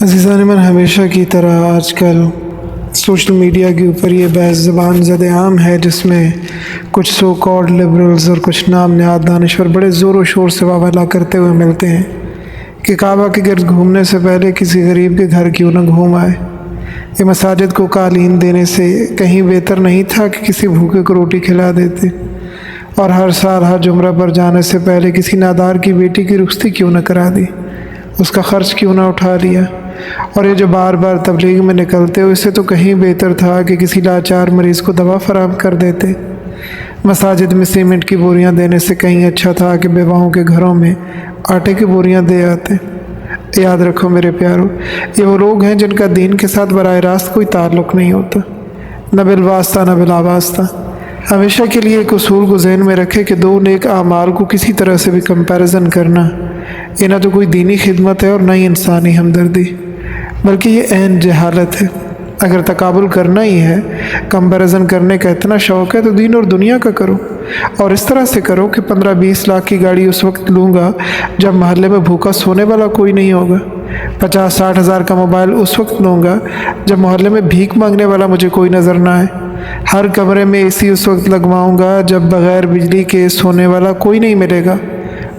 عزیزان من، ہمیشہ کی طرح آج کل سوشل میڈیا کے اوپر یہ بحث زبان زد عام ہے، جس میں کچھ سو کالڈ لبرلز اور کچھ نام نہاد دانشور بڑے زور و شور سے واویلا کرتے ہوئے ملتے ہیں کہ کعبہ کے گرد گھومنے سے پہلے کسی غریب کے گھر کیوں نہ گھوم آئے۔ یہ مساجد کو قالین دینے سے کہیں بہتر نہیں تھا کہ کسی بھوکے کو روٹی کھلا دیتے، اور ہر سال ہر جمعہ پر جانے سے پہلے کسی نادار کی بیٹی کی رخصتی کیوں نہ کرا دی، اس کا خرچ کیوں نہ اٹھا لیا۔ اور یہ جو بار بار تبلیغ میں نکلتے ہو، اس سے تو کہیں بہتر تھا کہ کسی لاچار مریض کو دوا فراہم کر دیتے۔ مساجد میں سیمنٹ کی بوریاں دینے سے کہیں اچھا تھا کہ بیواؤں کے گھروں میں آٹے کی بوریاں دے آتے۔ یاد رکھو میرے پیارو، یہ وہ لوگ ہیں جن کا دین کے ساتھ براہ راست کوئی تعلق نہیں ہوتا، نہ بالواسطہ نہ بلا واسطہ۔ ہمیشہ کے لیے ایک اصول کو ذہن میں رکھے کہ دو نیک اعمال کو کسی طرح سے بھی کمپیریزن کرنا، یہ نہ تو کوئی دینی خدمت ہے اور نہ ہی انسانی ہمدردی، بلکہ یہ عین جہالت ہے۔ اگر تقابل کرنا ہی ہے، کمپیریزن کرنے کا اتنا شوق ہے تو دین اور دنیا کا کرو، اور اس طرح سے کرو کہ 15-20 لاکھ کی گاڑی اس وقت لوں گا جب محلے میں بھوکا سونے والا کوئی نہیں ہوگا، 50-60 ہزار کا موبائل اس وقت لوں گا جب محلے میں بھیک مانگنے والا مجھے کوئی نظر نہ آئے، ہر کمرے میں AC اس وقت لگواؤں گا جب بغیر بجلی کے سونے والا کوئی نہیں ملے گا،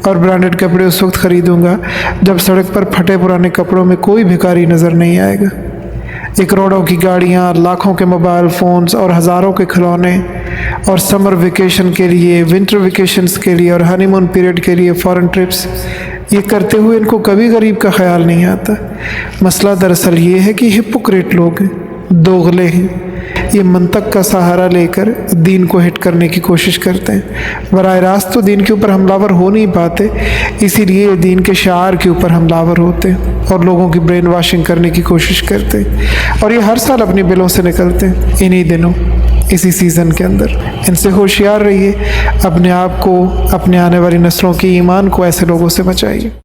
اور برانڈڈ کپڑے اس وقت خریدوں گا جب سڑک پر پھٹے پرانے کپڑوں میں کوئی بھکاری نظر نہیں آئے گا۔ کروڑوں کی گاڑیاں، لاکھوں کے موبائل فونز اور ہزاروں کے کھلونے، اور سمر ویکیشن کے لیے، ونٹر ویکیشنز کے لیے اور ہنی مون پیریڈ کے لیے فارن ٹرپس، یہ کرتے ہوئے ان کو کبھی غریب کا خیال نہیں آتا۔ مسئلہ دراصل یہ ہے کہ ہپوکریٹ لوگ ہیں، دوغلے ہیں، یہ منطق کا سہارا لے کر دین کو ہٹ کرنے کی کوشش کرتے ہیں، براہ راست تو دین کے اوپر حملہ ور ہو نہیں پاتے، اسی لیے دین کے شعار کے اوپر حملہ ور ہوتے ہیں اور لوگوں کی برین واشنگ کرنے کی کوشش کرتے ہیں، اور یہ ہر سال اپنی بلوں سے نکلتے ہیں انہی دنوں، اسی سیزن کے اندر۔ ان سے ہوشیار رہیے، اپنے آپ کو، اپنے آنے والی نسلوں کے ایمان کو ایسے لوگوں سے بچائیے۔